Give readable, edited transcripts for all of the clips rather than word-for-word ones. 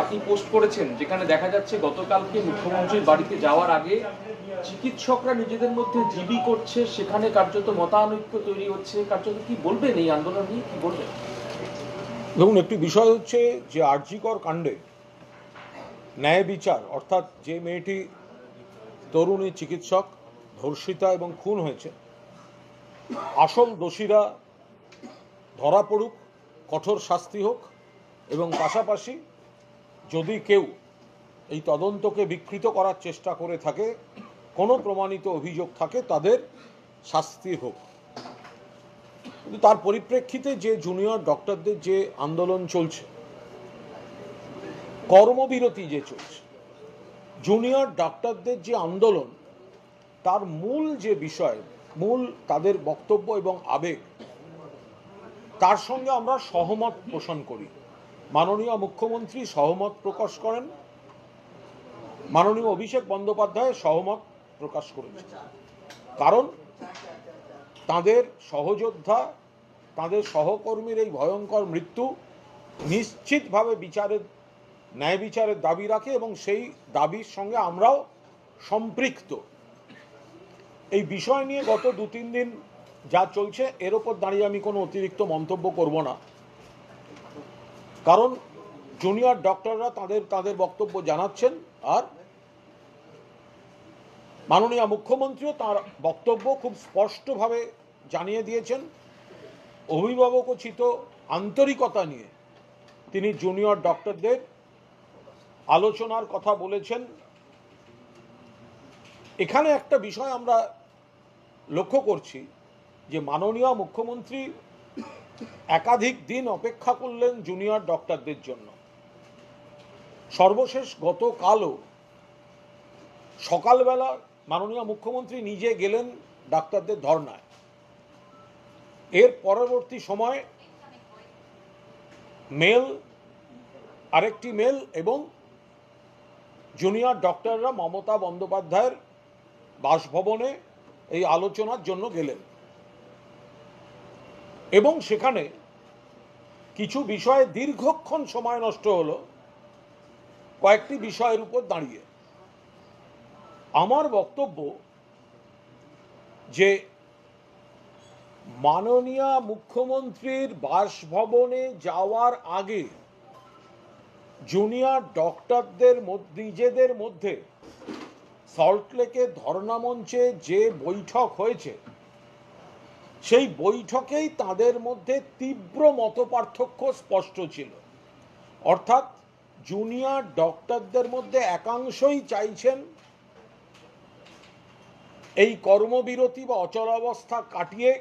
আপনি পোস্ট করেছেন যেখানে দেখা যাচ্ছে গতকালকে মুখ্যমন্ত্রীর বাড়িতে যাওয়ার আগে চিকিৎসকরা নিজেদের মধ্যে জিবি করছে, সেখানে কার্যত মতানৈক্য তৈরি হচ্ছে। কার্যত কি বলবেন এই আন্দোলন নিয়ে, কি বলবেন? দেখুন, একটি বিষয় হচ্ছে যে আরজিকর কাণ্ডে ন্যায় বিচার, অর্থাৎ যে মেয়েটি তরুণী চিকিৎসক ধর্ষিতা এবং খুন হয়েছে, আসল দোষীরা ধরা পড়ুক, কঠোর শাস্তি হোক, এবং পাশাপাশি যদি কেউ এই তদন্তকে বিকৃত করার চেষ্টা করে থাকে, কোনো প্রমাণিত অভিযোগ থাকে, তাদের শাস্তি হোক। কিন্তু তার পরিপ্রেক্ষিতে যে জুনিয়র ডক্টরদের যে আন্দোলন চলছে, কর্মবিরতি যে চলছে, জুনিয়র ডাক্তারদের যে আন্দোলন, তার মূল যে বিষয়, মূল তাদের বক্তব্য এবং আবেগ, তার সঙ্গে আমরা সহমত পোষণ করি। মাননীয় মুখ্যমন্ত্রী সহমত প্রকাশ করেন, মাননীয় অভিষেক বন্দ্যোপাধ্যায় সহমত প্রকাশ করেছেন। কারণ তাদের সহযোদ্ধা, তাদের সহকর্মীর এই ভয়ঙ্কর মৃত্যু নিশ্চিতভাবে ন্যায় বিচারের দাবি রাখে এবং সেই দাবির সঙ্গে আমরাও সম্পৃক্ত। এই বিষয় নিয়ে গত 2-3 দিন যা চলছে, এর ওপর দাঁড়িয়ে আমি কোনো অতিরিক্ত মন্তব্য করব না। কারণ জুনিয়র ডক্টররা তাদের বক্তব্য জানাচ্ছেন, আর মাননীয় মুখ্যমন্ত্রীও তার বক্তব্য খুব স্পষ্টভাবে জানিয়ে দিয়েছেন। অভিভাবকোচিত আন্তরিকতা নিয়ে তিনি জুনিয়র ডক্টরদের আলোচনার কথা বলেছেন। এখানে একটা বিষয় আমরা লক্ষ্য করছি যে মাননীয় মুখ্যমন্ত্রী একাধিক দিন অপেক্ষা করলেন জুনিয়র ডক্টরদের জন্য। সর্বশেষ গতকালও সকালবেলা মাননীয় মুখ্যমন্ত্রী নিজে গেলেন ডাক্তারদের ধর্নায়। এর পরবর্তী সময় আরেকটি মেল এবং জুনিয়র ডক্টররা মমতা বন্দ্যোপাধ্যায়ের বাসভবনে এই আলোচনার জন্য গেলেন এবং সেখানে কিছু বিষয়ে দীর্ঘক্ষণ সময় নষ্ট হলো কয়েকটি বিষয়ের উপর দাঁড়িয়ে। আমার বক্তব্য যে মাননীয় মুখ্যমন্ত্রীর বাসভবনে যাওয়ার আগে জুনিয়র ডক্টরদের নিজেদের মধ্যে সল্টলেকের ধর্ণা মঞ্চে যে বৈঠক হয়েছে, সেই বৈঠকেই তাদের মধ্যে তীব্র মতপার্থক্য স্পষ্ট ছিল। অর্থাৎ জুনিয়র ডক্টরদের মধ্যে একাংশই চাইছেন এই কর্মবিরতি বা অচলাবস্থা কাটিয়ে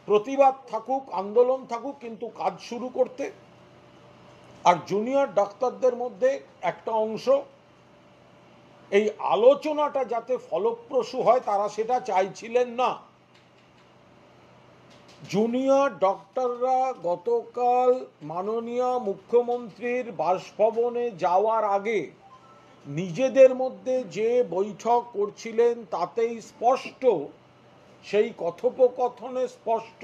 প্রতিবাদ থাকুক, আন্দোলন থাকুক, কিন্তু কাজ শুরু করতে। আর জুনিয়র ডাক্তারদের মধ্যে একটা অংশ এই আলোচনাটা যাতে ফলপ্রসূ হয়, তারা সেটা চাইছিলেন না। জুনিয়র ডক্টররা গতকাল মাননীয় মুখ্যমন্ত্রীর বাসভবনে যাওয়ার আগে নিজেদের মধ্যে যে বৈঠক করছিলেন, তাতেই স্পষ্ট, সেই কথোপকথনে স্পষ্ট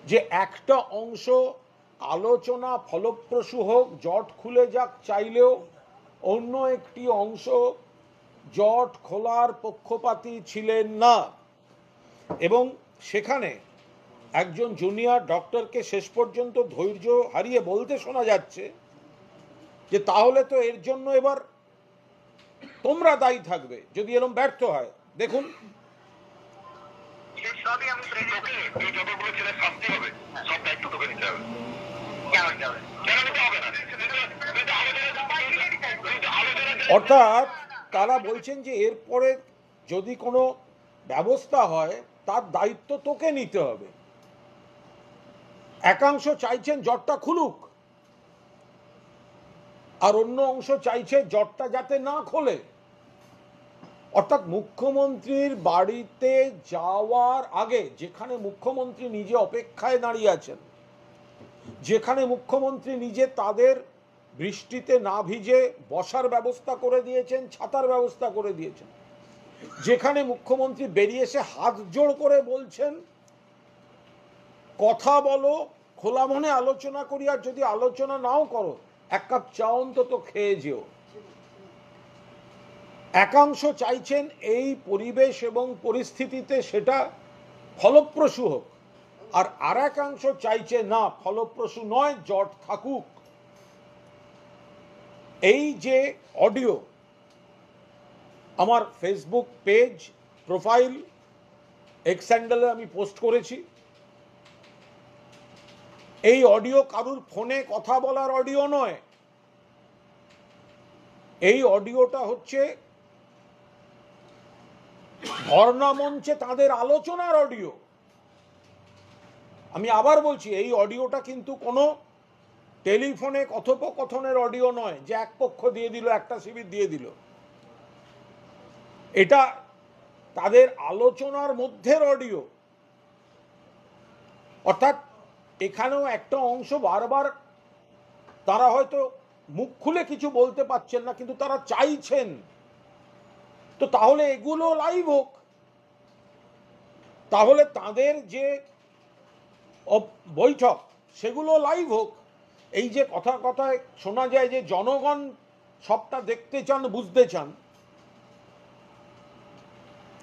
যে একটা অংশ আলোচনা ফলপ্রসূ হোক, জট খুলে যাক চাইলেও অন্য একটি অংশ জট খোলার পক্ষপাতী ছিলেন না। এবং সেখানে একজন জুনিয়র ডক্টরকে শেষ পর্যন্ত ধৈর্য হারিয়ে বলতে শোনা যাচ্ছে যে তাহলে তো এর জন্য এবার তোমরা দায়ী থাকবে যদি এরকম ব্যর্থ হয়। দেখুন, অর্থাৎ তারা বলছেন যে এরপরে যদি কোনো ব্যবস্থা হয় তার দায়িত্ব তোকে নিতে হবে। একাংশ চাইছেন জটটা খুলুক, আর অন্য অংশ চাইছে জটটা যাতে না খোলে। অর্থাৎ মুখ্যমন্ত্রীর বাড়িতে যাওয়ার আগে, যেখানে মুখ্যমন্ত্রী নিজে অপেক্ষায় দাঁড়িয়ে আছেন, যেখানে মুখ্যমন্ত্রী নিজে তাদের বৃষ্টিতে না ভিজে বসার ব্যবস্থা করে দিয়েছেন, ছাতার ব্যবস্থা করে দিয়েছেন, যেখানে মুখ্যমন্ত্রী বেরিয়ে এসে হাত জোড় করে বলছেন কথা বলো, খোলা মনে আলোচনা করি, আর যদি আলোচনা নাও করো এক কাপ চা অন্তত খেয়ে যেও। একাংশ চাইছেন এই পরিবেশ এবং পরিস্থিতিতে সেটা ফলপ্রসূ হোক, আর একাংশ চাইছে না ফলপ্রসূ নয়, জট থাকুক। এই যে অডিও আমার ফেসবুক পেজ, প্রোফাইল, এক্স হ্যান্ডেলে আমি পোস্ট করেছি, এই অডিও কারুর ফোনে কথা বলার অডিও নয়। এই অডিওটা হচ্ছে ধর্ণা মঞ্চে তাদের আলোচনার অডিও। আমি আবার বলছি, এই অডিওটা কিন্তু কোনো টেলিফোনে কথোপকথনের অডিও নয় যে এক পক্ষ দিয়ে দিল, একটা শিবির দিয়ে দিল। এটা তাদের আলোচনার মধ্যের অডিও। অর্থাৎ এখানেও একটা অংশ বারবার তারা হয়তো মুখ খুলে কিছু বলতে পারছেন না, কিন্তু তারা চাইছেন। তো তাহলে এগুলো লাইভ হোক, তাহলে তাদের যে বৈঠক সেগুলো লাইভ হোক। এই যে কথায় শোনা যায় যে জনগণ সবটা দেখতে চান, বুঝতে চান,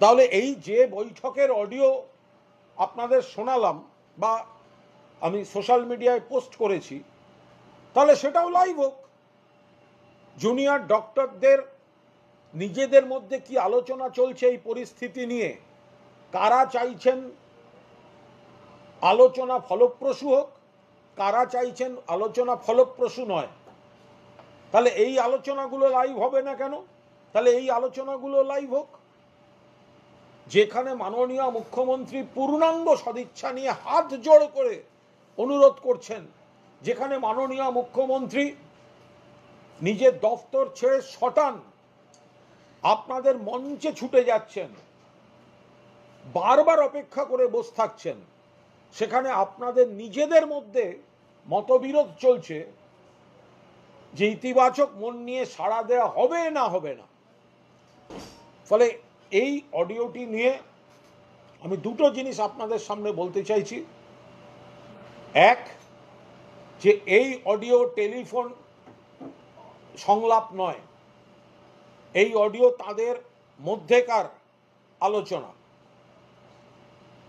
তাহলে এই যে বৈঠকের অডিও আপনাদের শোনালাম বা আমি সোশ্যাল মিডিয়ায় পোস্ট করেছি, তাহলে সেটাও লাইভ হোক। জুনিয়র ডক্টরদের নিজেদের মধ্যে কি আলোচনা চলছে এই পরিস্থিতি নিয়ে, কারা চাইছেন আলোচনা ফলপ্রসূ হোক, কারা চাইছেন আলোচনা ফলপ্রসূ নয়, তাহলে এই আলোচনাগুলো লাইভ হবে না কেন? তাহলে এই আলোচনাগুলো লাইভ হোক। যেখানে মাননীয় মুখ্যমন্ত্রী পূর্ণাঙ্গ সদিচ্ছা নিয়ে হাত জোড় করে অনুরোধ করছেন, যেখানে মাননীয় মুখ্যমন্ত্রী নিজের দফতর ছেড়ে শটান আপনাদের মঞ্চে ছুটে যাচ্ছেন, বারবার অপেক্ষা করে বসে থাকছেন, সেখানে আপনাদের নিজেদের মধ্যে মতবিরোধ চলছে যে ইতিবাচক মন নিয়ে সাড়া দেওয়া হবে না হবে না। ফলে এই অডিওটি নিয়ে আমি দুটো জিনিস আপনাদের সামনে বলতে চাইছি। এক, যে এই অডিও টেলিফোন সংলাপ নয়, এই অডিও তাদের মধ্যেকার আলোচনা।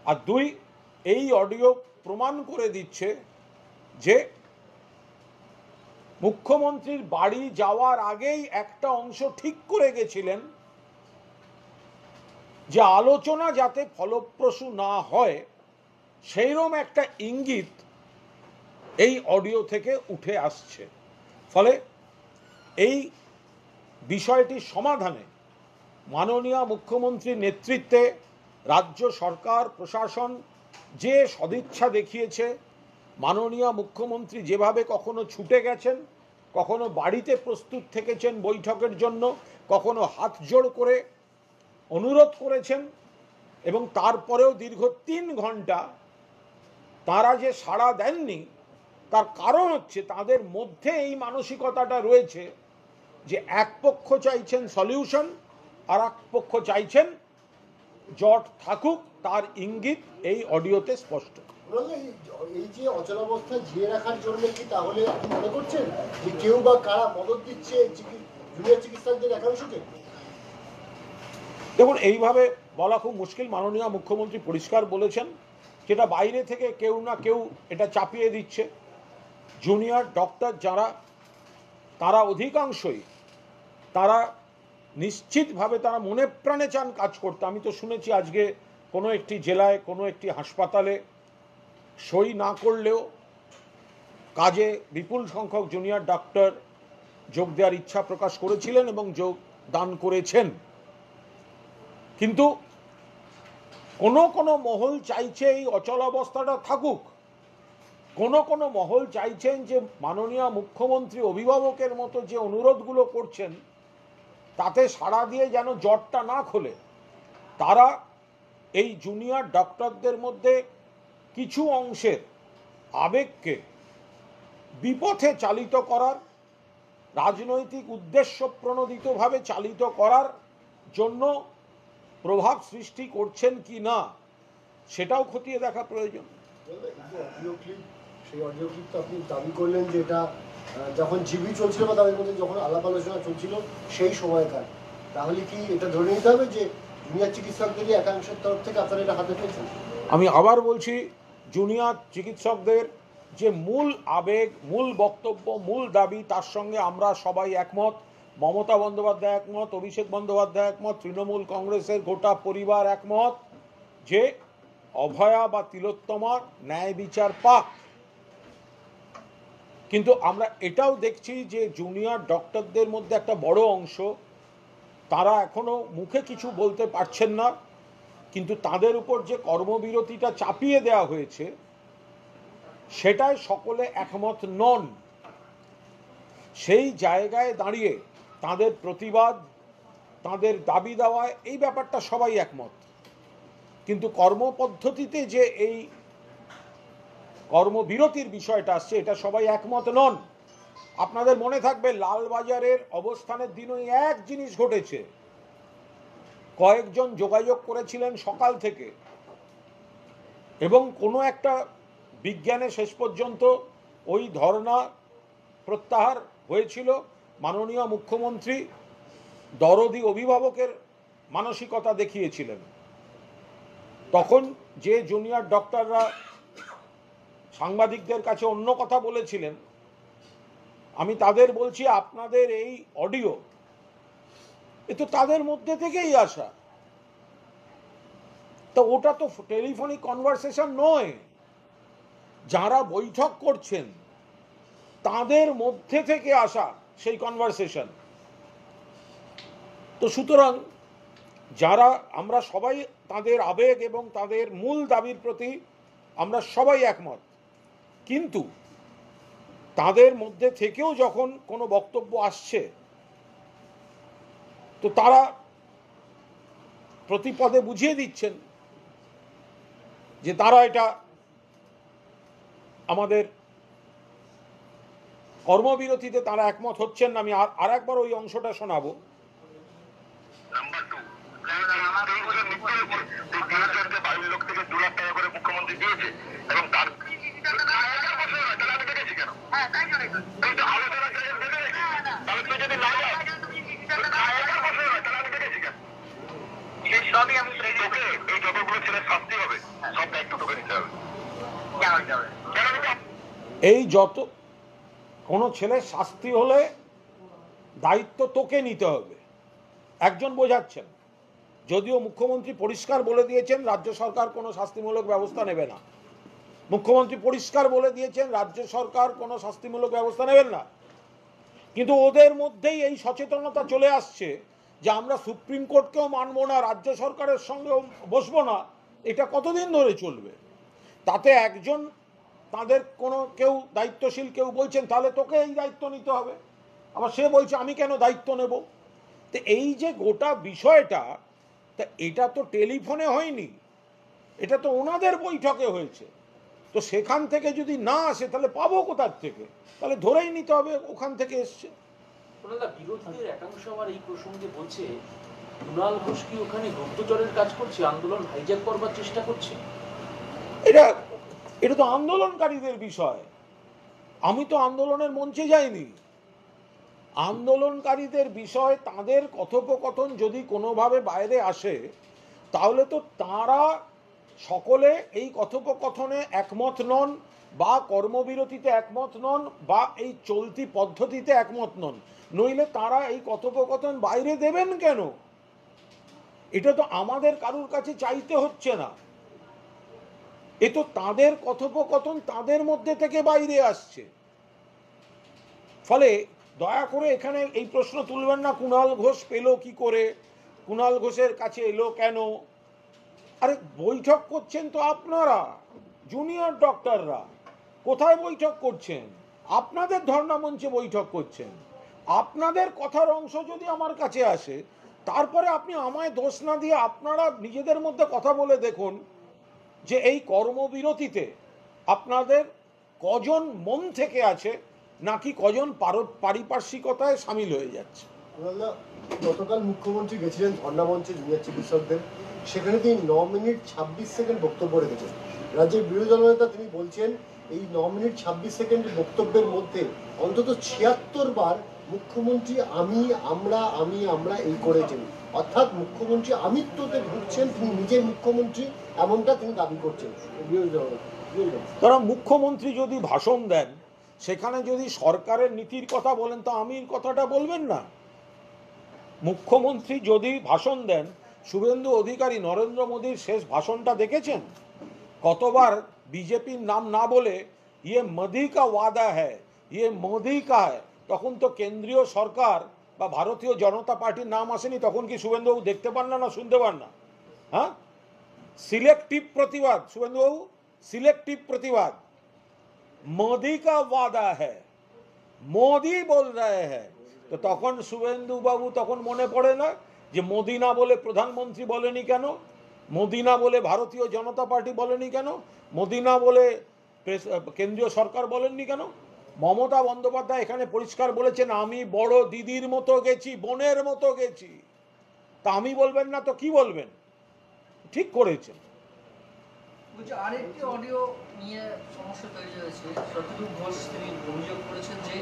আর দুই, এই অডিও প্রমাণ করে দিচ্ছে যে মুখ্যমন্ত্রীর বাড়ি যাওয়ার আগেই একটা অংশ ঠিক করে গেছিলেন যে আলোচনা যাতে ফলপ্রসূ না হয়, সেইরকম একটা ইঙ্গিত এই অডিও থেকে উঠে আসছে। ফলে এই বিষয়টির সমাধানে মাননীয় মুখ্যমন্ত্রীর নেতৃত্বে রাজ্য সরকার প্রশাসন যে সদিচ্ছা দেখিয়েছে, মাননীয় মুখ্যমন্ত্রী যেভাবে কখনো ছুটে গেছেন, কখনো বাড়িতে প্রস্তুত থেকেছেন বৈঠকের জন্য, কখনো হাত জোড় করে অনুরোধ করেছেন, এবং তারপরেও দীর্ঘ 3 ঘন্টা তারা যে সাড়া দেননি, তার কারণ হচ্ছে তাদের মধ্যে এই মানসিকতাটা রয়েছে যে এক পক্ষ চাইছেন সলিউশন, আর এক পক্ষ চাইছেন জট থাকুক। তার ইঙ্গিত এই অডিওতে স্পষ্ট। এই যে অচলাবস্থা জিয়ে রাখার জন্য কি তাহলে আপনি মনে করছেন যে কেউ বা কারা মদত দিচ্ছে জুনিয়র চিকিৎসকদের একাংশকে? দেখুন, এইভাবে বলা খুব মুশকিল। মাননীয় মুখ্যমন্ত্রী পরিষ্কার বলেছেন যেটা বাইরে থেকে কেউ না কেউ এটা চাপিয়ে দিচ্ছে। জুনিয়র ডক্টর যারা, তারা অধিকাংশই তারা নিশ্চিতভাবে তারা মনে প্রাণে চান কাজ করতে। আমি তো শুনেছি আজকে কোনো একটি জেলায় কোনো একটি হাসপাতালে সই না করলেও কাজে বিপুল সংখ্যক জুনিয়র ডক্টর যোগ দেওয়ার ইচ্ছা প্রকাশ করেছিলেন এবং যোগ দান করেছেন। কিন্তু কোনো মহল চাইছে এই অচলাবস্থাটা থাকুক, কোনো মহল চাইছেন যে মাননীয় মুখ্যমন্ত্রী অভিভাবকের মতো যে অনুরোধগুলো করছেন তাতে সাড়া দিয়ে যেন জটটা না খোলে। তারা এই জুনিয়র ডক্টরদের মধ্যে কিছু অংশের আবেগকে বিপথে চালিত করার, রাজনৈতিক উদ্দেশ্য প্রণোদিতভাবে চালিত করার জন্য প্রভাব সৃষ্টি করছেন কি না সেটাও খতিয়ে দেখা প্রয়োজন। সেই অডিও ক্লিপ তো আপনি দাবি করলেন যে এটা যখন জিবি চলছিল বা তাদের মধ্যে যখন আলাপ আলোচনা চলছিল সেই সময়কার, তাহলে কি এটা ধরে নিতে হবে যে জুনিয়র চিকিৎসকদেরই একাংশের তরফ থেকে আপনারা এটা হাতে পেয়েছেন? আমি আবার বলছি, জুনিয়র চিকিৎসকদের যে মূল আবেগ, মূল বক্তব্য, মূল দাবি, তার সঙ্গে আমরা সবাই একমত। মমতা বন্দ্যোপাধ্যায় একমত, অভিষেক বন্দ্যোপাধ্যায় একমত, তৃণমূল কংগ্রেসের গোটা পরিবার একমত যে অভয়া বা তিলোত্তমার ন্যায় বিচার পাক। কিন্তু আমরা এটাও দেখছি যে জুনিয়র ডক্টরদের মধ্যে একটা বড় অংশ, তারা এখনো মুখে কিছু বলতে পারছেন না, কিন্তু তাদের উপর যে কর্মবিরতিটা চাপিয়ে দেওয়া হয়েছে সেটায় সকলে একমত নন। সেই জায়গায় দাঁড়িয়ে তাদের প্রতিবাদ, তাদের দাবি দেওয়ায় এই ব্যাপারটা সবাই একমত, কিন্তু কর্মপদ্ধতিতে যে এই কর্মবিরতির বিষয়টা আসছে এটা সবাই একমত নন। আপনাদের মনে থাকবে লালবাজারের অবস্থানের দিনই এক জিনিস ঘটেছে, কয়েকজন যোগাযোগ করেছিলেন সকাল থেকে এবং কোনো একটা বিজ্ঞানে শেষ পর্যন্ত ওই ধর্ণা প্রত্যাহার হয়েছিল। মাননীয় মুখ্যমন্ত্রী দরদি অভিভাবকের মানসিকতা দেখিয়েছিলেন। তখন যে জুনিয়র ডক্টররা সাংবাদিকদের কাছে অন্য কথা বলেছিলেন, আমি তাদের বলছি আপনাদের এই অডিও এ তো তাদের মধ্যে থেকেই আসা, তো ওটা তো টেলিফোনিক কনভারসেশন নয়। যারা বৈঠক করছেন তাদের মধ্যে থেকে আসা সেই কনভারসেশন। তো সুতরাং যারা আমরা সবাই তাদের আবেগ এবং তাদের মূল দাবির প্রতি আমরা সবাই একমত, কিন্তু তাদের মধ্যে থেকেও যখন কোনো বক্তব্য আসছে তো তারা প্রতিপদে বুঝিয়ে দিচ্ছেন যে তারা এটা আমাদের কর্মবিরতিতে তারা একমত হচ্ছেন না। আমি আর একবার ওই অংশটা শোনাবো। বাড়ির লোক থেকে 2 লাখ টাকা করে মুখ্যমন্ত্রী দিয়েছে এবং তার এই যত কোনো ছেলের শাস্তি হলে দায়িত্ব তোকে নিতে হবে, একজন বোঝাচ্ছেন। যদিও মুখ্যমন্ত্রী পরিষ্কার বলে দিয়েছেন রাজ্য সরকার কোনো শাস্তিমূলক ব্যবস্থা নেবে না, মুখ্যমন্ত্রী পরিষ্কার বলে দিয়েছেন রাজ্য সরকার কোনো শাস্তিমূলক ব্যবস্থা নেবেন না, কিন্তু ওদের মধ্যেই এই সচেতনতা চলে আসছে যে আমরা সুপ্রিম কোর্টকেও মানব না, রাজ্য সরকারের সঙ্গেও বসবো না। এটা কতদিন ধরে চলবে? তাতে একজন তাদের কোনো কেউ দায়িত্বশীল কেউ বলছেন তাহলে তোকে এই দায়িত্ব নিতে হবে, আবার সে বলছে আমি কেন দায়িত্ব নেব। তো এই যে গোটা বিষয়টা, তা এটা তো টেলিফোনে হয়নি, এটা তো ওনাদের বৈঠকে হয়েছে। তো সেখান থেকে যদি না আসে তাহলে পাবো কোথার থেকে? তাহলে ধরেই নিতে হবে ওখান থেকে এসছে। বিরোধীদের একাংশ আবার এই প্রসঙ্গে বলছে কুণাল ঘোষ কি ওখানে গুপ্তচরের কাজ করছে, আন্দোলন হাইজ্যাক করবার চেষ্টা করছে। এটা তো আন্দোলনকারীদের বিষয়, আমি তো আন্দোলনের মঞ্চে যাইনি। আন্দোলনকারীদের বিষয়, তাদের কথোপকথন যদি কোনোভাবে বাইরে আসে তাহলে তো তারা সকলে এই কথোপকথনে একমত নন, বা কর্মবিরতিতে একমত নন, বা এই চলতি পদ্ধতিতে একমত নন, নইলে তারা এই কথোপকথন বাইরে দেবেন কেন? এটা তো আমাদের কারুর কাছে চাইতে হচ্ছে না, এ তো তাদের কথোপকথন তাদের মধ্যে থেকে বাইরে আসছে। ফলে দয়া করে এখানে এই প্রশ্ন তুলবেন না কুণাল ঘোষ পেল কি করে, কুণাল ঘোষের কাছে এলো কেন। আরে বৈঠক করছেন তো আপনারা, জুনিয়র ডক্টররা কোথায় বৈঠক করছেন? আপনাদের ধর্ণা মঞ্চে বৈঠক করছেন। আপনাদের কথার অংশ যদি আমার কাছে আসে, তারপরে আপনি আমায় দোষ না দিয়ে আপনারা নিজেদের মধ্যে কথা বলে দেখুন যে এই কর্মবিরতিতে আপনাদের কজন মন থেকে আছে, নাকি কজন পারিপার্শ্বিকতায় সামিল হয়ে যাচ্ছে। গতকাল মুখ্যমন্ত্রী গেছিলেন ধর্ণা মঞ্চে জুনিয়র চিকিৎসকদের, সেখানে তিনি 9 মিনিট 26 সেকেন্ড বক্তব্য রেখেছেন। রাজ্যের বিরোধী দলনেতা তিনি বলছেন এই 9 মিনিট 26 সেকেন্ডের বক্তব্যের মধ্যে অন্তত 76 বার মুখ্যমন্ত্রী আমরা এই করেছেন, অর্থাৎ মুখ্যমন্ত্রী আমিত্বতে ভুগছেন, তিনি নিজে মুখ্যমন্ত্রী এমনটা তিনি দাবি করছেন। কারণ মুখ্যমন্ত্রী যদি ভাষণ দেন, সেখানে যদি সরকারের নীতির কথা বলেন, তো আমির কথাটা বলবেন না। মুখ্যমন্ত্রী যদি ভাষণ দেন, শুভেন্দু অধিকারী নরেন্দ্র মোদীর শেষ ভাষণটা দেখেছেন? কতবার বিজেপির নাম না বলে ইয়ে মোদি কা ওয়াদা হ্যায়, ইয়ে মোদি কা হ্যায়, তখন তো কেন্দ্রীয় সরকার বা ভারতীয় জনতা পার্টির নাম আসেনি। তখন কি শুভেন্দুবাবু দেখতে পান না, না শুনতে পান না? হ্যাঁ, সিলেক্টিভ প্রতিবাদ শুভেন্দুবাবু, সিলেক্টিভ प्रतिवाद। मोदी का वादा है, मोदी बोल रहे हैं, तो তখন শুভেন্দু বাবু তখন মনে পড়ে না যে মোদি না বলে প্রধানমন্ত্রী বলেনি কেন, মোদি না বলে ভারতীয় জনতা পার্টি বলেনি কেন, মোদি না বলে কেন্দ্রীয় সরকার বলেননি কেন? মমতা বন্দ্যোপাধ্যায় এখানে পরিষ্কার বলেছেন, আমি বড় দিদির মতো গেছি, বোনের মতো গেছি। তা আমি বলবেন না তো কি বলবেন? ঠিক করেছেন। আরেকটি অডিও নিয়ে সমস্যা তৈরি হয়েছে। শতরূপ ঘোষ তিনি অভিযোগ করেছেন যে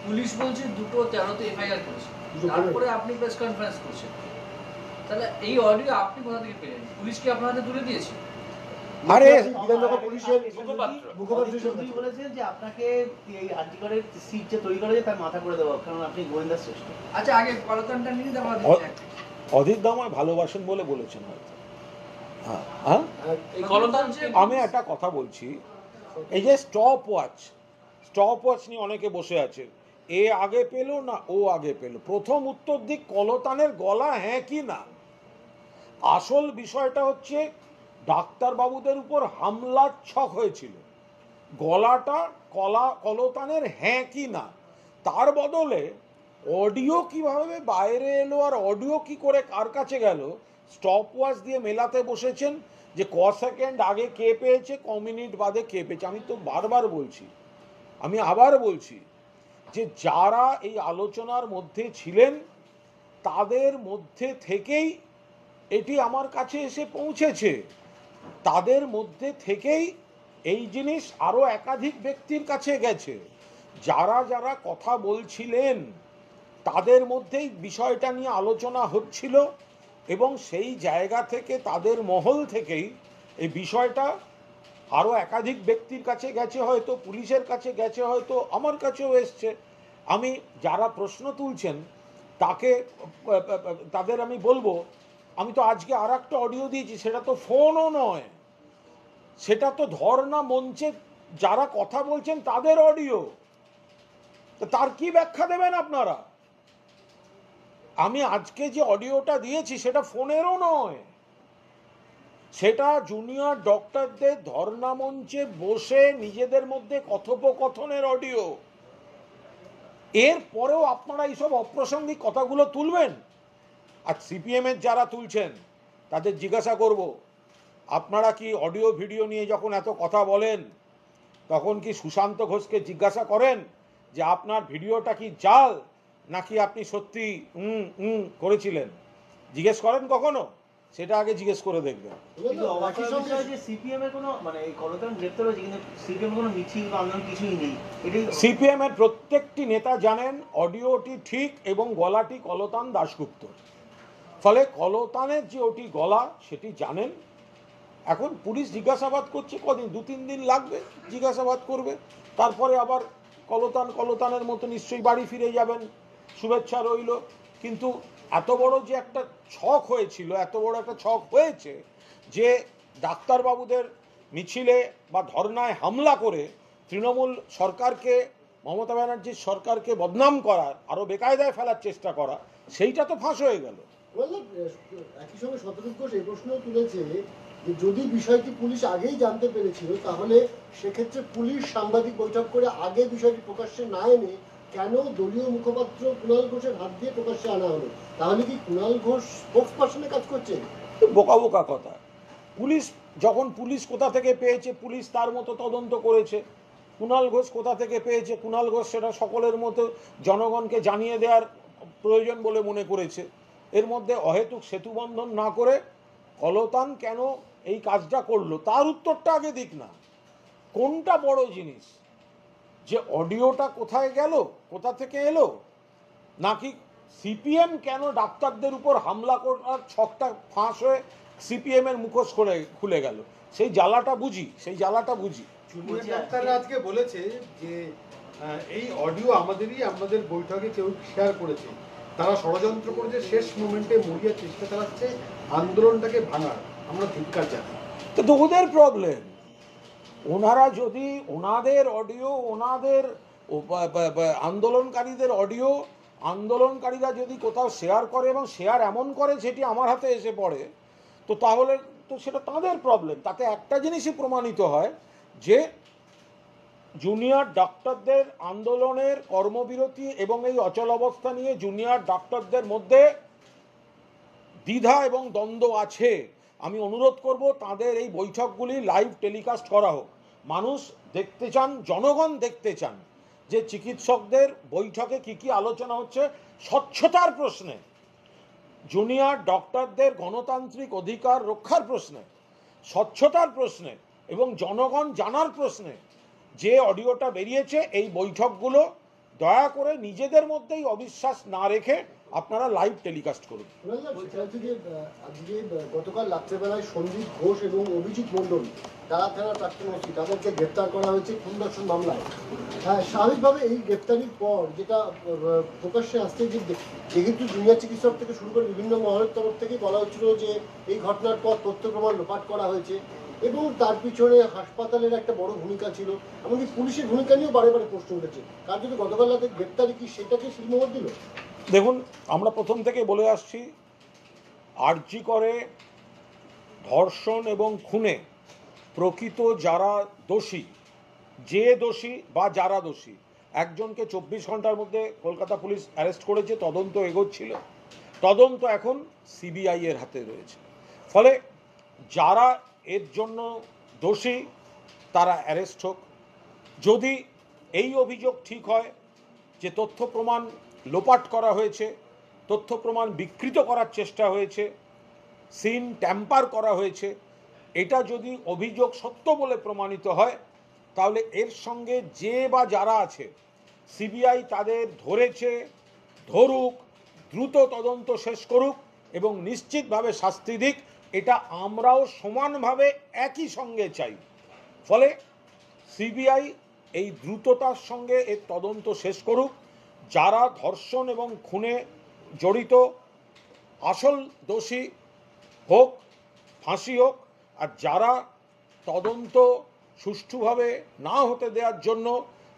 পুলিশ বলছে 2-13 এফআইআর করেছে, তারপরে আপনি প্রেস কনফারেন্স করছেন। তাহলে এই অডিও আপনি কোথা থেকে পেলেন? পুলিশ কি আপনাদের তুলে দিয়েছে? আরে বিধাননগর পুলিশের মুখপাত্র বলেছেন যে আপনাকে এই আর্টিকেলের সিট যে তৈরি করা যায় তার মাথা করে দেওয়া, কারণ আপনি গোয়েন্দা শ্রেষ্ঠ। আচ্ছা, আগে কলকাতাটা নিয়ে দেওয়া অধীর দা আমায় ভালোবাসেন বলে বলেছেন হয়তো। হ্যাঁ, আমি একটা কথা বলছি, এই যে স্টপ ওয়াচ নিয়ে অনেকে বসে আছে, এ আগে পেল না ও আগে পেল। প্রথম উত্তর দিক কলতানের গলা হ্যাঁ কি না। আসল বিষয়টা হচ্ছে ডাক্তারবাবুদের উপর হামলার ছক হয়েছিল, গলাটা কলতানের হ্যাঁ কি না। তার বদলে অডিও কিভাবে বাইরে এলো আর অডিও কি করে কার কাছে গেল, স্টপ ওয়াচ দিয়ে মেলাতে বসেছেন যে ক সেকেন্ড আগে কে পেয়েছে, ক মিনিট বাদে কে পেয়েছে। আমি তো বারবার বলছি, আমি আবার বলছি যে যারা এই আলোচনার মধ্যে ছিলেন তাদের মধ্যে থেকেই এটি আমার কাছে এসে পৌঁছেছে, তাদের মধ্যে থেকেই এই জিনিস আরও একাধিক ব্যক্তির কাছে গেছে। যারা যারা কথা বলছিলেন তাদের মধ্যেই বিষয়টা নিয়ে আলোচনা হচ্ছিল, এবং সেই জায়গা থেকে তাদের মহল থেকেই এই বিষয়টা আরও একাধিক ব্যক্তির কাছে গেছে, হয়তো পুলিশের কাছে গেছে, হয়তো আমার কাছেও এসছে। আমি যারা প্রশ্ন তুলছেন তাদের আমি বলবো, আমি তো আজকে আর একটা অডিও দিয়েছি, সেটা তো ফোনও নয়, সেটা তো ধর্ণা মঞ্চে যারা কথা বলছেন তাদের অডিও। তার কি ব্যাখ্যা দেবেন আপনারা? আমি আজকে যে অডিওটা দিয়েছি সেটা ফোনেরও নয়, সেটা জুনিয়র ডক্টরদের ধর্ণা মঞ্চে বসে নিজেদের মধ্যে কথোপকথনের অডিও। এর পরেও আপনারা এইসব অপ্রাসঙ্গিক কথাগুলো তুলবেন। আর সিপিএমের যারা তুলছেন তাদের জিজ্ঞাসা করব, আপনারা কি অডিও ভিডিও নিয়ে যখন এত কথা বলেন তখন কি সুশান্ত ঘোষকে জিজ্ঞাসা করেন যে আপনার ভিডিওটা কি জাল নাকি আপনি সত্যি করেছিলেন? জিজ্ঞেস করেন কখনো? সেটা আগে জিজ্ঞেস করে দেখবেন। সিপিএম এর প্রত্যেকটি নেতা জানেন অডিওটি ঠিক এবং গলাটি কলতান দাশগুপ্তর, ফলে কলতানের যে ওটি গলা সেটি জানেন। এখন পুলিশ জিজ্ঞাসাবাদ করছে, কদিন 2-3 দিন লাগবে, জিজ্ঞাসাবাদ করবে, তারপরে আবার কলতানের মতো নিশ্চয়ই বাড়ি ফিরে যাবেন, শুভেচ্ছা রইল। কিন্তু এত বড় যে একটা ছক হয়েছিল, এত বড় একটা ছক হয়েছে যে ডাক্তারবাবুদের মিছিলে বা ধর্নায় হামলা করে তৃণমূল সরকারকে, মমতা ব্যানার্জির সরকারকে বদনাম করার, আরও বেকায়দায় ফেলার চেষ্টা করা, সেইটা তো ফাঁস হয়ে গেল। একই সঙ্গে শতরূপ ঘোষ এই প্রশ্ন তুলেছে যে যদি বিষয়টি পুলিশ আগেই জানতে পেরেছিল তাহলে সেক্ষেত্রে পুলিশ সাংবাদিক বৈঠক করে আগে বিষয়টি প্রকাশ্যে না এনে কেন দলীয় মুখপাত্র কুণাল ঘোষের হাত দিয়ে প্রকাশ্যে আনা হলো? তাহলে কি কুণাল ঘোষ স্পোক্স পার্সনে কাজ করছে? বোকা বোকা কথা। পুলিশ কোথা থেকে পেয়েছে, পুলিশ তার মতো তদন্ত করেছে। কুণাল ঘোষ কোথা থেকে পেয়েছে, কুণাল ঘোষ সেটা সকলের মতো জনগণকে জানিয়ে দেওয়ার প্রয়োজন বলে মনে করেছে। এর মধ্যে অহেতুক সেতুবন্ধন না করে কলতান কেন এই কাজটা করলো তার উত্তরটা আগে দিক না। কোনটা বড় জিনিস, যে অডিওটা কোথায় গেল, কোথা থেকে এলো, নাকি সিপিএম কেন ডাক্তারদের উপর হামলা করার ছকটা ফাঁস হয়ে সিপিএম এর মুখোশ করে খুলে গেল? সেই জ্বালাটা বুঝি। জুনিয়র ডাক্তাররা আজকে বলেছে যে এই অডিও আমাদের বৈঠকে কেউ শেয়ার করেছে, তারা ষড়যন্ত্র করেছে, শেষ মোমেন্টে মরিয়ার চেষ্টা চালাচ্ছে আন্দোলনটাকে ভাঙার। আমরা ধিক্কার জানাই। তো ওদের প্রবলেম, ওনারা যদি ওনাদের অডিও, ওনাদের আন্দোলনকারীদের অডিও আন্দোলনকারীরা যদি কোথাও শেয়ার করে এবং শেয়ার এমন করে যেটি আমার হাতে এসে পড়ে, তো তাহলে তো সেটা তাদের প্রবলেম। তাতে একটা জিনিসই প্রমাণিত হয় যে জুনিয়র ডাক্তারদের আন্দোলনের কর্মবিরতি এবং এই অচল অবস্থা নিয়ে জুনিয়র ডাক্তারদের মধ্যে দ্বিধা এবং দ্বন্দ্ব আছে। আমি অনুরোধ করব তাদের এই বৈঠকগুলি লাইভ টেলিকাস্ট করা হোক। মানুষ দেখতে চান, জনগণ দেখতে চান যে চিকিৎসকদের বৈঠকে কি কি আলোচনা হচ্ছে। স্বচ্ছতার প্রশ্নে, জুনিয়র ডক্টরদের গণতান্ত্রিক অধিকার রক্ষার প্রশ্নে, স্বচ্ছতার প্রশ্নে এবং জনগণ জানার প্রশ্নে যে অডিওটা বেরিয়েছে, এই বৈঠকগুলো দয়া করে নিজেদের মধ্যেই অবিশ্বাস না রেখে আপনারা লাইভ টেলিকাস্ট করুন। আজকে গতকাল রাত্রেবেলায় সন্দীপ ঘোষ এবং অভিজিৎ মণ্ডল থানার প্রাক্তন ওসি, তাদেরকে গ্রেপ্তার করা হয়েছে খুন দর্শন মামলায়। হ্যাঁ, স্বাভাবিকভাবে এই গ্রেপ্তারির পর যেটা প্রকাশ্যে আসছে, যেহেতু জুনিয়র চিকিৎসক থেকে শুরু করে বিভিন্ন মহলের তরফ থেকে বলা হচ্ছিল যে এই ঘটনার পর তথ্য প্রমাণ লোপাট করা হয়েছে এবং তার পিছনে হাসপাতালের একটা বড় ভূমিকা ছিল, এমনকি পুলিশের ভূমিকা নিয়েও বারে বারে প্রশ্ন উঠেছে। কার যদি গতকাল রাতে গ্রেপ্তারি কি সেটাকে শিলমোহর দিল? দেখুন, আমরা প্রথম থেকে বলে আসছি, আরজি করে ধর্ষণ এবং খুনে প্রকৃত যারা দোষী, যে দোষী বা যারা দোষী, একজনকে 24 ঘন্টার মধ্যে কলকাতা পুলিশ অ্যারেস্ট করেছে, তদন্ত এগোচ্ছিল, তদন্ত এখন সিবিআই এর হাতে রয়েছে। ফলে যারা এর জন্য দোষী তারা অ্যারেস্ট হোক। যদি এই অভিযোগ ঠিক হয় যে তথ্য প্রমাণ লোপাট করা হয়েছে, তথ্য প্রমাণ বিকৃত করার চেষ্টা হয়েছে, সিন ট্যাম্পার করা হয়েছে, এটা যদি অভিযোগ সত্য বলে প্রমাণিত হয়, তাহলে এর সঙ্গে যে বা যারা আছে সিবিআই তাদের ধরেছে, ধরুক, দ্রুত তদন্ত শেষ করুক এবং নিশ্চিতভাবে শাস্তি দিক। এটা আমরাও সমানভাবে একই সঙ্গে চাই। ফলে সিবিআই এই দ্রুততার সঙ্গে এর তদন্ত শেষ করুক। যারা ধর্ষণ এবং খুনে জড়িত আসল দোষী হোক, ফাঁসি হোক, আর যারা তদন্ত সুষ্ঠুভাবে না হতে দেওয়ার জন্য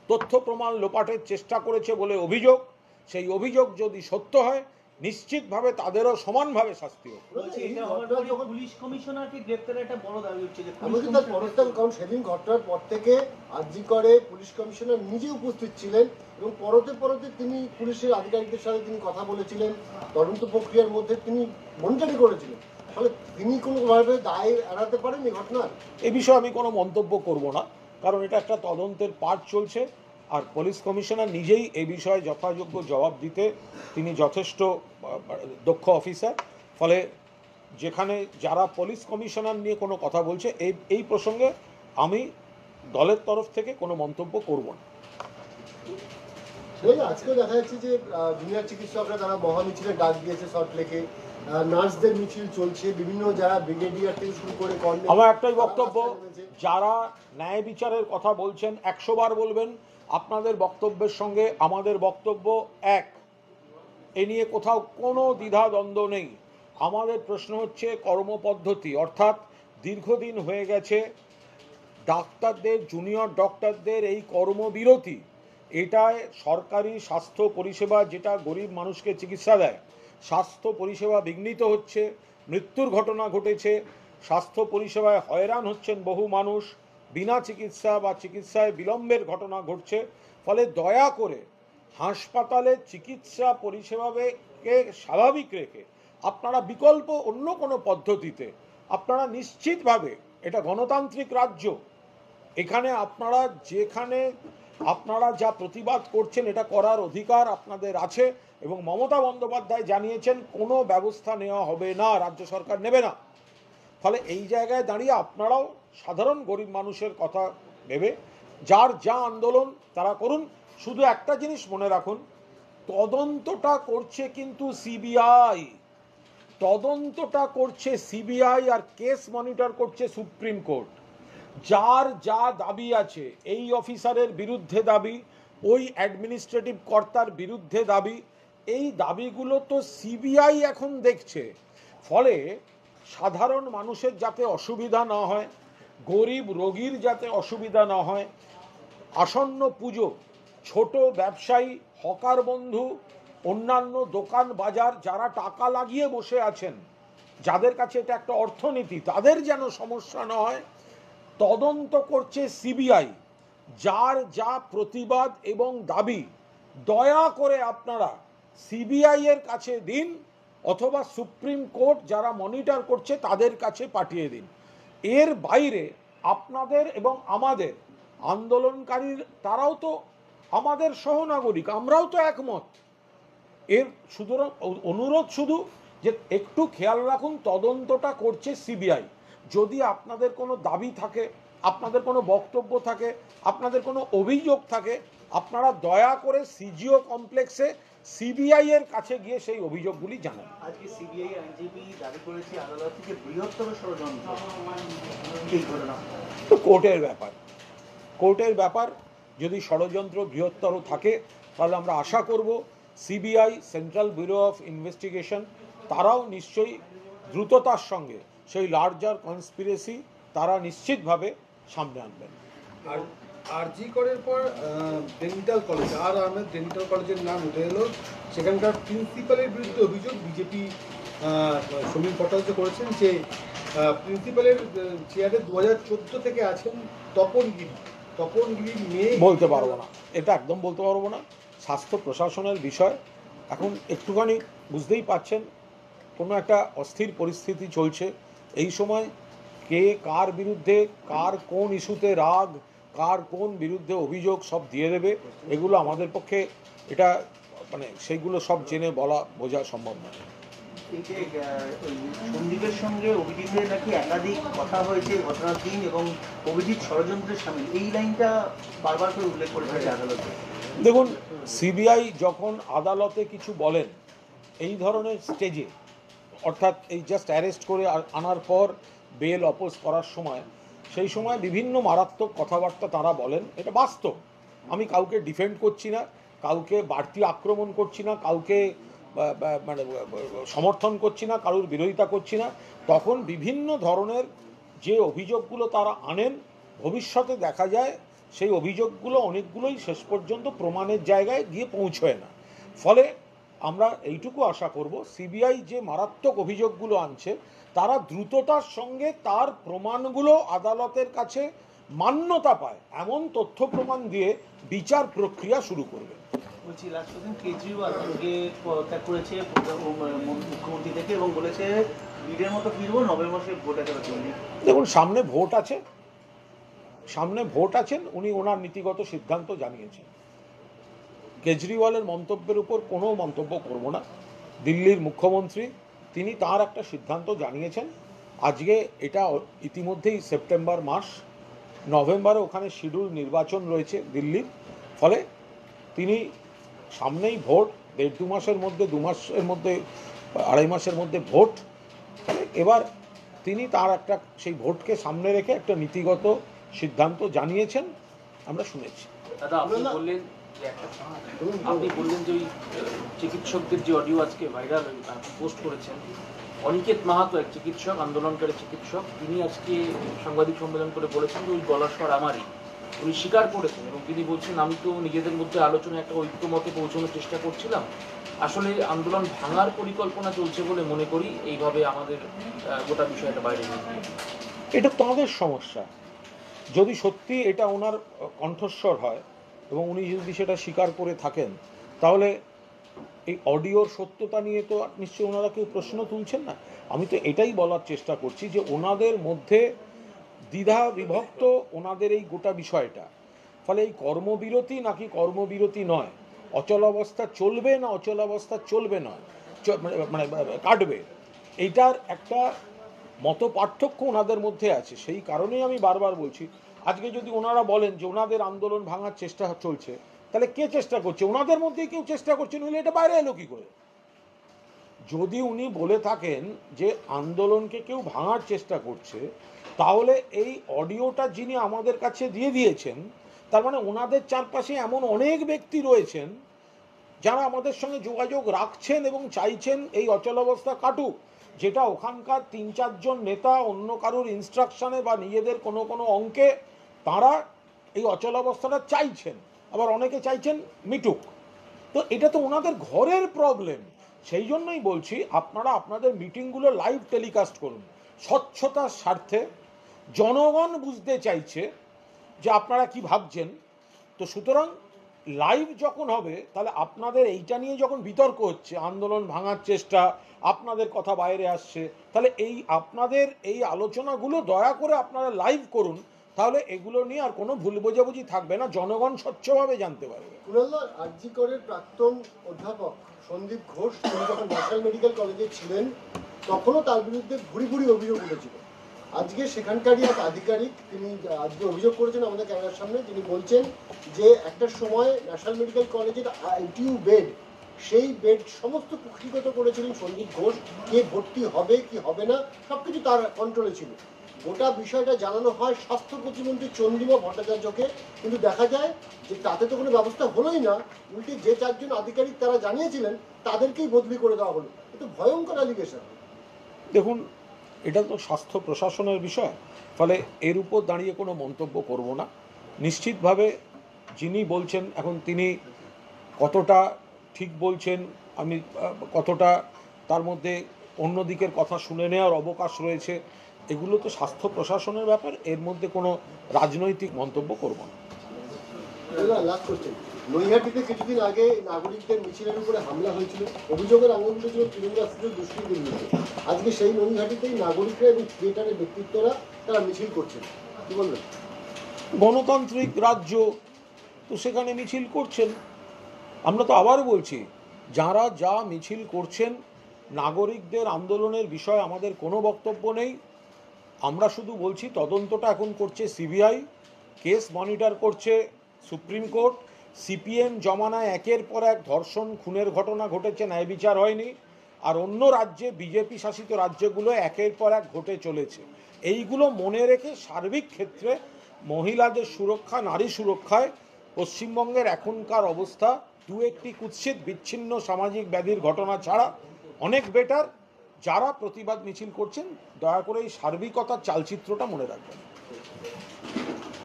তথ্য প্রমাণ লোপাটের চেষ্টা করেছে বলে অভিযোগ, সেই অভিযোগ যদি সত্য হয় নিশ্চিতভাবে তাদেরও সমানভাবে শাস্তি হোক। পুলিশ কমিশনারকে গ্রেপ্তারের একটা বড় দাবি হচ্ছে যে কারণ সেদিন ঘটনার পর থেকে আরজি করে পুলিশ কমিশনার নিজে উপস্থিত ছিলেন এবং পরতে তিনি পুলিশের আধিকারিকদের সাথে তিনি কথা বলেছিলেন, তদন্ত প্রক্রিয়ার মধ্যে তিনি মনিটরিং করেছিলেন। ফলে তিনি কোনোভাবে দায় এড়াতে পারেন এই ঘটনার। এই বিষয়ে আমি কোনো মন্তব্য করব না, কারণ এটা একটা তদন্তের পার্ট চলছে। আর পুলিশ কমিশনার নিজেই এই বিষয়ে যথাযোগ্য জবাব দিতে তিনি যথেষ্ট দক্ষ অফিসার। ফলে যেখানে যারা পুলিশ কমিশনার নিয়ে কোনো কথা বলছে, এই প্রসঙ্গে আমি দলের তরফ থেকে কোনো মন্তব্য করব না। আজকেও দেখা যাচ্ছে যে জুনিয়র চিকিৎসকরা তারা মহামিছিলের ডাক দিয়েছে সল্টলেকে, নার্সদের মিছিল চলছে, বিভিন্ন যারা ব্রিগেডিয়ার থেকে শুরু করে আমার একটাই বক্তব্য, যারা ন্যায় বিচারের কথা বলছেন 100 বার বলবেন, আপনাদের বক্তব্যের সঙ্গে আমাদের বক্তব্য এক, এ নিয়ে কোথাও কোনো দ্বিধা দ্বন্দ্ব নেই। আমাদের প্রশ্ন হচ্ছে কর্মপদ্ধতি, অর্থাৎ দীর্ঘদিন হয়ে গেছে ডাক্তারদের, জুনিয়র ডক্টরদের এই কর্মবিরতি, এটায় সরকারি স্বাস্থ্য পরিষেবা যেটা গরিব মানুষকে চিকিৎসা দেয়, স্বাস্থ্য পরিষেবা বিঘ্নিত হচ্ছে, মৃত্যুর ঘটনা ঘটেছে, স্বাস্থ্য পরিষেবায় হয়রান হচ্ছেন বহু মানুষ, বিনা চিকিৎসা বা চিকিৎসায় বিলম্বের ঘটনা ঘটছে। ফলে দয়া করে হাসপাতালে চিকিৎসা পরিষেবাকে স্বাভাবিক রেখে আপনারা বিকল্প অন্য কোনো পদ্ধতিতে আপনারা নিশ্চিতভাবে, এটা গণতান্ত্রিক রাজ্য, এখানে আপনারা যা প্রতিবাদ করছেন এটা করার অধিকার আপনাদের আছে এবং মমতা বন্দ্যোপাধ্যায় জানিয়েছেন কোনো ব্যবস্থা নেওয়া হবে না, রাজ্য সরকার নেবে না। ফলে এই জায়গায় দাঁড়িয়ে আপনারাও সাধারণ গরিব মানুষের কথা ভেবে যার যা আন্দোলন তারা করুন। শুধু একটা জিনিস মনে রাখুন, তদন্তটা করছে কিন্তু সিবিআই, তদন্তটা করছে সিবিআই, আর কেস মনিটর করছে সুপ্রিম কোর্ট। যার যা দাবি আছে, এই অফিসারের বিরুদ্ধে দাবি, ওই অ্যাডমিনিস্ট্রেটিভ কর্তার বিরুদ্ধে দাবি, এই দাবিগুলো তো সিবিআই এখন দেখছে। ফলে সাধারণ মানুষের যাতে অসুবিধা না হয়, গরিব রোগীর যাতে অসুবিধা না হয়, আসন্ন পুজো ছোট ব্যবসায়ী, হকার বন্ধু, অন্যান্য দোকান বাজার যারা টাকা লাগিয়ে বসে আছেন, যাদের কাছে এটা একটা অর্থনীতি, তাদের যেন সমস্যা না হয়, তদন্ত করছে সিবিআই। যার যা প্রতিবাদ এবং দাবি দয়া করে আপনারা সিবিআই এর কাছে দিন, অথবা সুপ্রিম কোর্ট যারা মনিটর করছে তাদের কাছে পাঠিয়ে দিন। এর বাইরে আপনাদের এবং আমাদের আন্দোলনকারীর, তারাও তো আমাদের সহনাগরিক, আমরাও তো একমত। এর সুতরাং অনুরোধ শুধু যে একটু খেয়াল রাখুন, তদন্তটা করছে সিবিআই। যদি আপনাদের কোনো দাবি থাকে, আপনাদের কোনো বক্তব্য থাকে, আপনাদের কোনো অভিযোগ থাকে, আপনারা দয়া করে সিজিও কমপ্লেক্সে সিবিআই এর কাছে গিয়ে সেই অভিযোগগুলি জানান। আজকে সিবিআই আইনজীবী দাবি করেছে আদালত থেকে বৃহত্তর ষড়যন্ত্র এই ঘটনা। তো কোর্টের ব্যাপার, যদি ষড়যন্ত্র বৃহত্তর থাকে তাহলে আমরা আশা করব CBI, central bureau of investigation, তারাও নিশ্চয়ই দ্রুততার সঙ্গে সেই লার্জার কনস্পিরেসি তারা নিশ্চিতভাবে সামনে আনবেন। আর আরজি করের পর ডেন্টাল কলেজ, আর আহমেদ ডেন্টাল কলেজের নাম উঠে এলো। সেখানকার প্রিন্সিপালের বিরুদ্ধে অভিযোগ, বিজেপি সমীর ভট্টাচার্য করেছেন যে প্রিন্সিপালের চেয়ারে 2014 থেকে আছেন তপনগিরি মেয়ে। বলতে পারবো না, এটা একদম বলতে পারবো না। স্বাস্থ্য প্রশাসনের বিষয় এখন একটুখানি বুঝতেই পাচ্ছেন, কোনো একটা অস্থির পরিস্থিতি চলছে। এই সময় কে কার বিরুদ্ধে, কার কোন ইস্যুতে রাগ, কার কোন বিরুদ্ধে অভিযোগ সব দিয়ে দেবে, এগুলো আমাদের পক্ষে এটা সেইগুলো সব জেনে বলা বোঝা সম্ভব নয়। এই যে সন্দীপের সঙ্গে অভিজিতের নাকি একাধিক কথা হয়েছে ঘটনার দিন, এবং অভিজিৎ ষড়যন্ত্রের সামিল, এই লাইনটা বারবার করে উল্লেখ করেছে আদালতে। দেখুন, সিবিআই যখন আদালতে কিছু বলেন এই ধরনের স্টেজে, অর্থাৎ এই জাস্ট অ্যারেস্ট করে আনার পর বেল অপোজ করার সময়, সেই সময় বিভিন্ন মারাত্মক কথাবার্তা তারা বলেন, এটা বাস্তব। আমি কাউকে ডিফেন্ড করছি না, কাউকে বাড়তি আক্রমণ করছি না, কাউকে সমর্থন করছি না, কারোর বিরোধিতা করছি না। তখন বিভিন্ন ধরনের যে অভিযোগগুলো তারা আনেন, ভবিষ্যতে দেখা যায় সেই অভিযোগগুলো অনেকগুলোই শেষ পর্যন্ত প্রমাণের জায়গায় গিয়ে পৌঁছয় না। ফলে আমরা এইটুকু আশা করব, সিবিআই যে মারাত্মক অভিযোগগুলো আনছে তারা দ্রুততার সঙ্গে তার প্রমাণগুলো আদালতের কাছে মান্যতা পায় এমন তথ্য প্রমাণ দিয়ে বিচার প্রক্রিয়া শুরু করবে। বলছি, লাস্ট দিন কেজরিওয়াল আজকে পদত্যাগ করেছে মুখ্যমন্ত্রী থেকে এবং বলেছে ভিড়ের মতো ফিরবো, নভেম্বর মাসে ভোট দেওয়ার জন্য। দেখুন, সামনে ভোট আছেন, উনি ওনার নীতিগত সিদ্ধান্ত জানিয়েছেন। কেজরিওয়ালের মন্তব্যের উপর কোনো মন্তব্য করব না। দিল্লির মুখ্যমন্ত্রী, তিনি তার একটা সিদ্ধান্ত জানিয়েছেন। আজকে এটা ইতিমধ্যেই সেপ্টেম্বর মাস, নভেম্বরে ওখানে শিডিউল নির্বাচন রয়েছে দিল্লির। ফলে তিনি সামনেই ভোট, 1.5-2 মাসের মধ্যে, 2 মাসের মধ্যে, 2.5 মাসের মধ্যে ভোট। ফলে এবার তিনি তার একটা সেই ভোটকে সামনে রেখে একটা নীতিগত সিদ্ধান্ত জানিয়েছেন, আমরা শুনেছি। দাদা, আপনি বললেন যে ওই চিকিৎসকদের যে অডিও আজকে ভাইরাল পোস্ট করেছেন, অনিকেত মাহাতো এক চিকিৎসক, আন্দোলনকারী চিকিৎসক, তিনি আজকে সাংবাদিক সম্মেলন করে বলেছেন যে ওই গলার স্বর আমারই। উনি স্বীকার করেছেন এবং তিনি বলছেন, আমি তো নিজেদের মধ্যে আলোচনায় একটা ঐক্যমতে পৌঁছানোর চেষ্টা করছিলাম, আসলে আন্দোলন ভাঙার পরিকল্পনা চলছে বলে মনে করি, এইভাবে আমাদের গোটা বিষয়টা বাইরে নিয়ে। এটা তাঁদের সমস্যা। যদি সত্যি এটা ওনার কণ্ঠস্বর হয় এবং উনি যদি সেটা স্বীকার করে থাকেন, তাহলে এই অডিওর সত্যতা নিয়ে তো নিশ্চয়ই ওনারা কেউ প্রশ্ন তুলছেন না। আমি তো এটাই বলার চেষ্টা করছি যে ওনাদের মধ্যে দ্বিধা বিভক্ত ওনাদের এই গোটা বিষয়টা। ফলে এই কর্মবিরতি নাকি কর্মবিরতি নয়, অচলাবস্থা চলবে না অচলাবস্থা চলবে নয়, মানে কাটবে, এইটার একটা মত পার্থক্য ওনাদের মধ্যে আছে। সেই কারণেই আমি বারবার বলছি, আজকে যদি ওনারা বলেন যে ওনাদের আন্দোলন ভাঙার চেষ্টা চলছে, তাহলে কে চেষ্টা করছে? ওনাদের মধ্যেই কেউ চেষ্টা করছে, নইলে এটা বাইরে এলো কি করে? যদি উনি বলে থাকেন যে আন্দোলনকে কেউ ভাঙার চেষ্টা করছে, তাহলে এই অডিওটা যিনি আমাদের কাছে দিয়ে দিয়েছেন, তার মানে ওনাদের চারপাশে এমন অনেক ব্যক্তি রয়েছেন যারা আমাদের সঙ্গে যোগাযোগ রাখছেন এবং চাইছেন এই অচলাবস্থা কাটুক, যেটা ওখানকার 3-4 জন নেতা অন্য কারোর ইনস্ট্রাকশনে বা নিজেদের কোনো কোনো অঙ্কে তারা এই অচলাবস্থাটা চাইছেন, আবার অনেকে চাইছেন মিটুক। তো এটা তো ওনাদের ঘরের প্রবলেম। সেই জন্যই বলছি আপনারা আপনাদের মিটিংগুলো লাইভ টেলিকাস্ট করুন, স্বচ্ছতার স্বার্থে। জনগণ বুঝতে চাইছে যে আপনারা কি ভাবছেন। তো সুতরাং লাইভ যখন হবে, তাহলে আপনাদের এইটা নিয়ে যখন বিতর্ক হচ্ছে, আন্দোলন ভাঙার চেষ্টা, আপনাদের কথা বাইরে আসছে, তাহলে এই আপনাদের এই আলোচনাগুলো দয়া করে আপনারা লাইভ করুন, তাহলে এগুলো নিয়ে আর কোনো ভুল বোঝাবুঝি থাকবে না, জনগণ স্বচ্ছভাবে জানতে পারবে। কুণালদা, আরজি করের প্রাক্তন অধ্যাপক সন্দীপ ঘোষ তিনি যখন ন্যাশনাল মেডিকেল কলেজে ছিলেন তখনও তার বিরুদ্ধে ভুরি ভুরি অভিযোগ উঠেছিল। আজকে সেখানকারই এক আধিকারিক তিনি আজকে অভিযোগ করেছেন আমাদের ক্যামেরার সামনে, তিনি বলছেন যে একটা সময় ন্যাশনাল মেডিকেল কলেজের আইটিইউ বেড, সেই বেড সমস্ত কুক্ষিগত করেছিলেন সন্দীপ ঘোষ। কে ভর্তি হবে কি হবে না সবকিছু তার কন্ট্রোলে ছিল। গোটা বিষয়টা জানানো হয় স্বাস্থ্য প্রতিমন্ত্রী চন্দ্রিমা ভট্টাচার্যকে, কিন্তু দেখা যায় যে তাতে তো কোনো ব্যবস্থা হলোই না, উল্টে যে 4 জন আধিকারিক তারা জানিয়েছিলেন তাদেরকেই বদলি করে দেওয়া হলো। এটা ভয়ঙ্কর অ্যালিগেশন। দেখুন, এটা তো স্বাস্থ্য প্রশাসনের বিষয়, ফলে এর উপর দাঁড়িয়ে কোনো মন্তব্য করব না। নিশ্চিতভাবে যিনি বলছেন এখন তিনি কতটা ঠিক বলছেন, আমি কতটা তার মধ্যে অন্য দিকের কথা শুনে নেওয়ার অবকাশ রয়েছে, এগুলো তো স্বাস্থ্য প্রশাসনের ব্যাপার, এর মধ্যে কোনো রাজনৈতিক মন্তব্য করব না। লাস্ট কোশ্চেন, নৈহাটিতে কিছুদিন আগে নাগরিকদের মিছিলের উপরে হামলা হয়েছিল, অভিযোগের আঙুলগুলো ছিল তৃণমূল রাষ্ট্রের দুষ্কৃতীর বিরুদ্ধে। আজকে সেই নৈহাটিতেই নাগরিকরা এবং থিয়েটারের ব্যক্তিত্বরা তারা মিছিল করছেন, কি বলবেন? গণতান্ত্রিক রাজ্য, তো সেখানে মিছিল করছেন। আমরা তো আবার বলছি, যারা যা মিছিল করছেন, নাগরিকদের আন্দোলনের বিষয়ে আমাদের কোনো বক্তব্য নেই। আমরা শুধু বলছি তদন্তটা এখন করছে সিবিআই, কেস মনিটর করছে সুপ্রিম কোর্ট। সিপিএম জমানায় একের পর এক ধর্ষণ খুনের ঘটনা ঘটেছে, ন্যায় বিচার হয়নি। আর অন্য রাজ্যে, বিজেপি শাসিত রাজ্যগুলো একের পর এক ঘটে চলেছে। এইগুলো মনে রেখে সার্বিক ক্ষেত্রে মহিলাদের সুরক্ষা, নারী সুরক্ষায় পশ্চিমবঙ্গের এখনকার অবস্থা 2-1টি কুৎসিত বিচ্ছিন্ন সামাজিক ব্যাধির ঘটনা ছাড়া অনেক বেটার। যারা প্রতিবাদ মিছিল করছেন, দয়া করে এই সার্বিকতার চালচিত্রটা মনে রাখবেন।